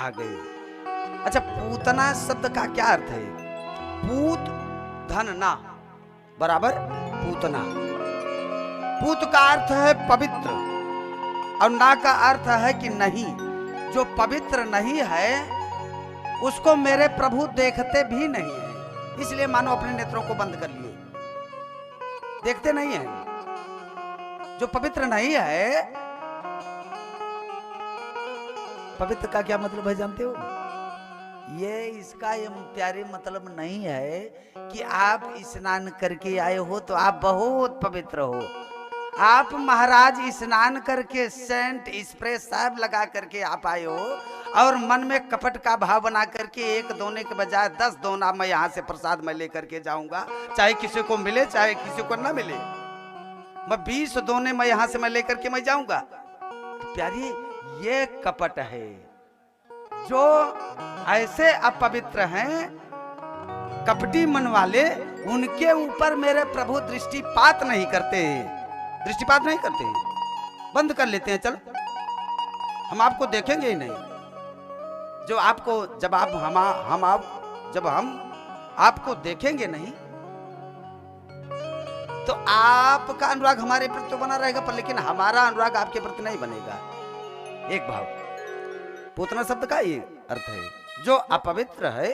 आ गए। अच्छा, पूतना शब्द का क्या अर्थ है? पूत धन ना बराबर पूतना। पूत का अर्थ है पवित्र और ना का अर्थ है कि नहीं। जो पवित्र नहीं है उसको मेरे प्रभु देखते भी नहीं है, इसलिए मानो अपने नेत्रों को बंद कर लिए, देखते नहीं है। जो पवित्र नहीं है, पवित्र का क्या मतलब है जानते हो? ये इसका ये प्यारे मतलब नहीं है कि आप स्नान करके आए हो तो आप बहुत पवित्र हो। आप महाराज स्नान करके सेंट स्प्रे साहब लगा करके आप आए हो और मन में कपट का भाव बना करके एक दोने के बजाय 10 दोना मैं यहाँ से प्रसाद मैं लेकर के जाऊंगा, चाहे किसी को मिले चाहे किसी को ना मिले, मैं 20 दोने मैं यहाँ से मैं लेकर के मैं जाऊंगा। तो प्यारी ये कपट है। जो ऐसे अपवित्र हैं, कपटी मन वाले, उनके ऊपर मेरे प्रभु दृष्टिपात नहीं करते, दृष्टिपात नहीं करते, बंद कर लेते हैं। चल, हम आपको देखेंगे ही नहीं। जो आपको जब आप जब हम आपको देखेंगे नहीं तो आपका अनुराग हमारे प्रति तो बना रहेगा, पर लेकिन हमारा अनुराग आपके प्रति नहीं बनेगा। एक भाव। पूतना शब्द का ये अर्थ है, जो अपवित्र है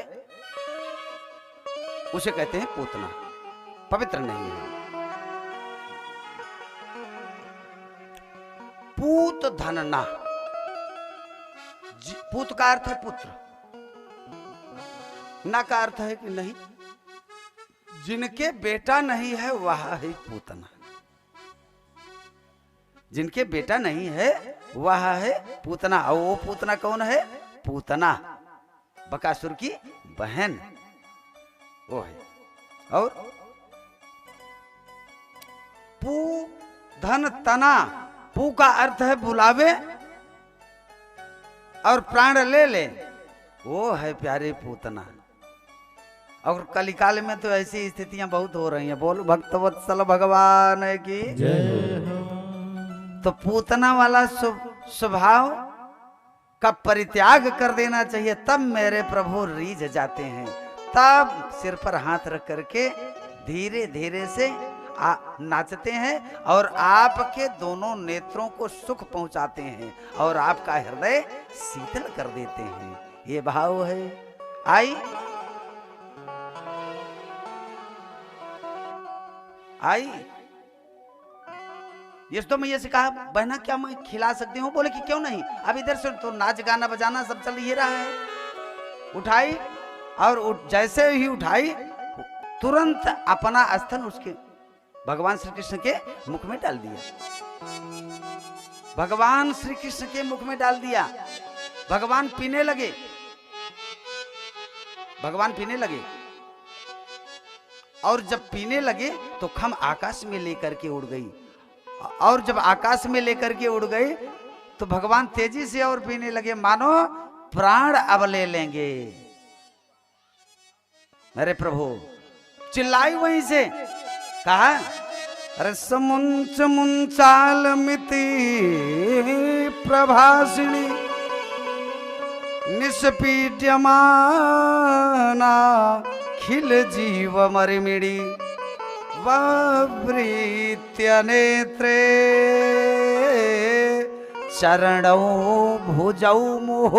उसे कहते हैं पूतना, पवित्र नहीं है। पूत धन ना, पूत का अर्थ है पुत्र, ना का अर्थ है कि नहीं। जिनके बेटा नहीं है वह है पूतना, जिनके बेटा नहीं है वह है पूतना। और वो पूतना कौन है? पूतना बकासुर की बहन वो है। और पू धन तना, पू का अर्थ है बुलावे और प्राण ले ले, वो है प्यारे पूतना। और कलिकाल में तो ऐसी स्थितियां बहुत हो रही हैं। बोल भक्तवत्सल भगवान की जय हो। तो पूतना वाला स्वभाव का परित्याग कर देना चाहिए, तब मेरे प्रभु रीझ जाते हैं। तब सिर पर हाथ रख करके धीरे धीरे से नाचते हैं और आपके दोनों नेत्रों को सुख पहुंचाते हैं और आपका हृदय शीतल कर देते हैं। ये भाव है। आई ये तो मैया से कहा, बहना क्या मैं खिला सकती हूँ? बोले कि क्यों नहीं, अब इधर से तो नाच गाना बजाना सब चल ही रहा है। उठाई और जैसे ही उठाई तुरंत अपना स्तन उसके भगवान श्री कृष्ण के मुख में डाल दिया। भगवान श्री कृष्ण के मुख में डाल दिया। भगवान पीने लगे, भगवान पीने लगे। और जब पीने लगे तो खम आकाश में लेकर के उड़ गई। और जब आकाश में लेकर के उड़ गई तो भगवान तेजी से और पीने लगे, मानो प्राण अब ले लेंगे। मेरे प्रभु चिल्लाई वहीं से, कहा अरे समुंच मुंचाल मिति प्रभासिणी निष्पीड्यमाना खिल जीव मरिमिड़ी ववृत्य नेत्रे चरणौ भुजौ मोह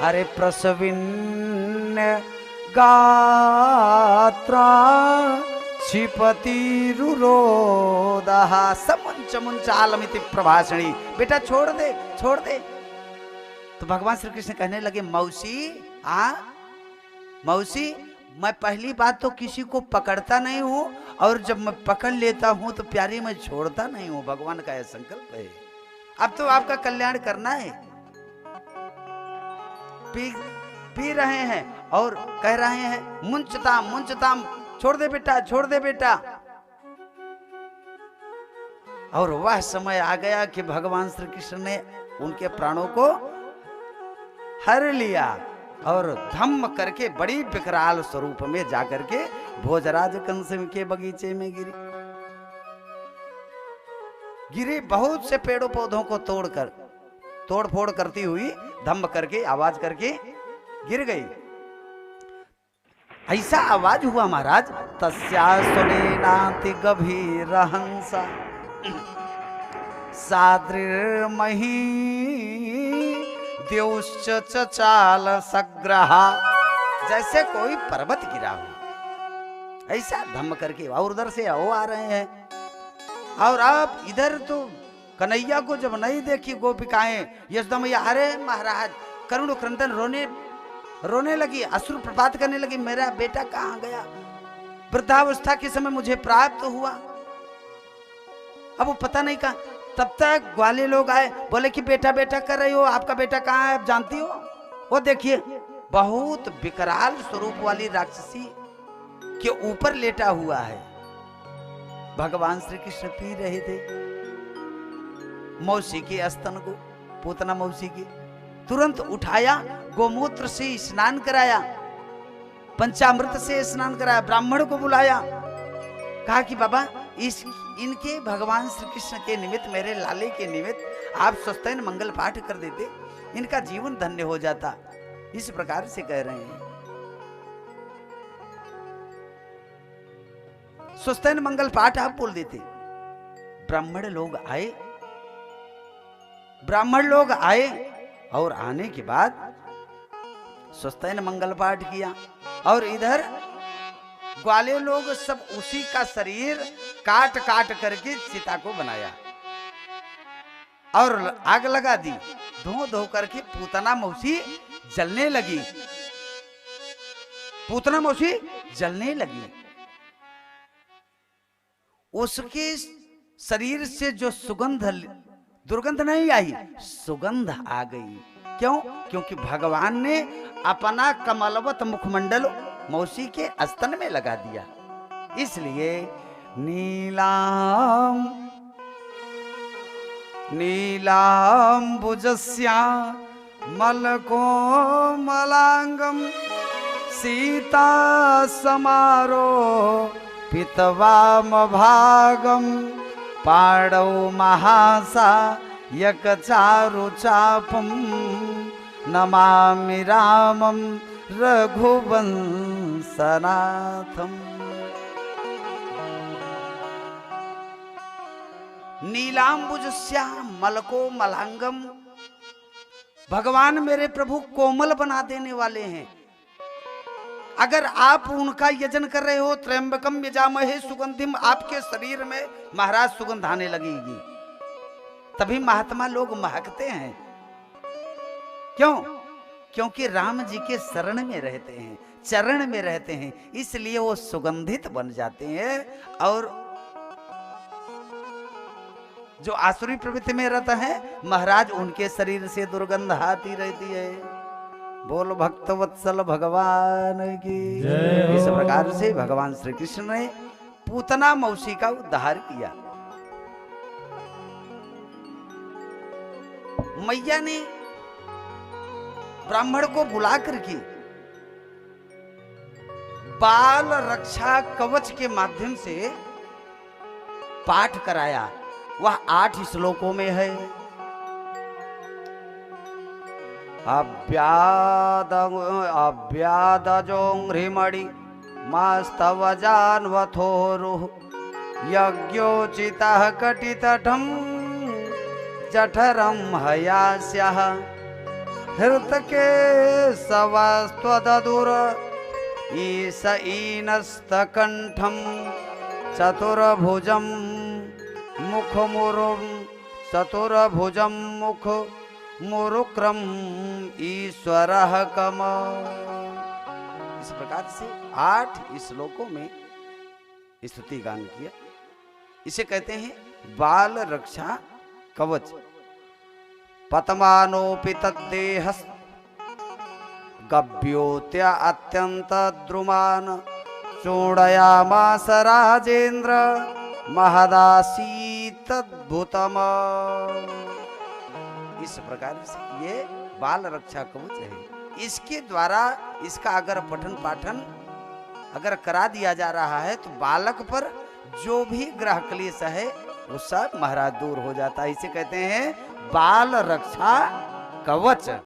अरे प्रसविन्य गात्रा क्षिपति रुरोदः समुंच मुंचालमिति प्रभाषणी। बेटा छोड़ दे, छोड़ दे। तो भगवान श्री कृष्ण कहने लगे, मौसी मौसी, मैं पहली बात तो किसी को पकड़ता नहीं हूं और जब मैं पकड़ लेता हूं तो प्यारी मैं छोड़ता नहीं हूं। भगवान का यह संकल्प है। अब तो आपका कल्याण करना है। पी रहे हैं और कह रहे हैं मुंचताम मुंचताम, छोड़ दे बेटा, छोड़ दे बेटा। और वह समय आ गया कि भगवान श्री कृष्ण ने उनके प्राणों को हर लिया और धम्म करके बड़ी विकराल स्वरूप में जाकर के भोजराज कंस के बगीचे में गिरी। बहुत से पेड़ों पौधों को तोड़कर तोड़ फोड़ करती हुई धम्म करके आवाज करके गिर गई। ऐसा आवाज हुआ महाराज, तस्या सुनेनाति गभीर हंसा साद्रिर्मही द्योश्च चचाल सग्रहा, जैसे कोई पर्वत गिरा हो ऐसा धम्म करके। और उधर से वो आ रहे हैं, और आप इधर तो कन्हैया को जब नहीं देखी गोपिकाएं, यशोदा मैया अरे महाराज करुण क्रंदन रोने लगी, अश्रु प्रपात करने लगी, मेरा बेटा कहाँ गया, वृद्धावस्था के समय मुझे प्राप्त हुआ, अब वो पता नहीं कहा। तब तक ग्वाले लोग आए, बोले कि बेटा बेटा कर रही हो, आपका बेटा कहाँ है, आप जानती हो? वो देखिए बहुत विकराल स्वरूप वाली राक्षसी के ऊपर लेटा हुआ है। भगवान श्री कृष्ण पी रहे थे मौसी के स्तन को, पूतना मौसी की, तुरंत उठाया, गोमूत्र से स्नान कराया, पंचामृत से स्नान कराया, ब्राह्मण को बुलाया, कहा कि बाबा इनके भगवान श्री कृष्ण के निमित्त, मेरे लाले के निमित्त आप स्वस्तिन मंगल पाठ कर देते, इनका जीवन धन्य हो जाता। इस प्रकार से कह रहे हैं। स्वस्तिन मंगल पाठ आप बोल देते। ब्राह्मण लोग आए और आने के बाद स्वस्तिन मंगल पाठ किया, और इधर ग्वाले लोग सब उसी का शरीर काट काट करके सीता को बनाया और आग लगा दी, धो धो करके पूतना मौसी जलने लगी, पूतना मौसी जलने लगी। उसके शरीर से जो सुगंध, दुर्गंध नहीं आई, सुगंध आ गई। क्यों? क्योंकि भगवान ने अपना कमलवत मुखमंडल मौसी के स्तन में लगा दिया। इसलिए नीलांबुजस्या मलकोमलांगम सीता समारो पितवाम भागम पाड़ौ महासा यक चारु चापम नमामि रामम रघुवंशनाथम। नीलांबुजस्या मलको मलांगम, भगवान मेरे प्रभु कोमल बना देने वाले हैं। अगर आप उनका यजन कर रहे हो, त्र्यंबकम यजामहे सुगंधिम, आपके शरीर में महाराज सुगंध आने लगेगी, तभी महात्मा लोग महकते हैं। क्यों? क्योंकि राम जी के शरण में रहते हैं, चरण में रहते हैं, इसलिए वो सुगंधित बन जाते हैं। और जो आसुरी प्रवृत्ति में रहता है महाराज, उनके शरीर से दुर्गंध आती रहती है। बोल भक्त वत्सल भगवान की। इस प्रकार से भगवान श्री कृष्ण ने पूतना मौसी का उद्धार किया। मैया ने ब्राह्मण को बुला करके बाल रक्षा कवच के माध्यम से पाठ कराया। वह 8 श्लोकों में है। अव्यादजोंघ्रिमणि मास्तव जानवथोरुः यज्ञोचितः कटितटं जठरं हयास्यः हृतके सवस्त्वदुर ईश ईनस्तकण्ठं चतुर्भुजं मुखमुरुं चतुर्भुजं मुख मुरुक्रम ईश्वरः कम। इस प्रकार से 8 श्लोकों में स्तुति गान किया। इसे कहते हैं बाल रक्षा कवच। पतमानोपि तद्देहस् गभ्योत्य अत्यंत द्रुमान चूड़यामास राजेन्द्र महदासीतद्भुतम। इस प्रकार से ये बाल रक्षा कवच है। इसके द्वारा इसका अगर पठन पाठन अगर करा दिया जा रहा है तो बालक पर जो भी ग्रह क्लेश है वो सब महाराज दूर हो जाता है। इसे कहते हैं बाल रक्षा कवच।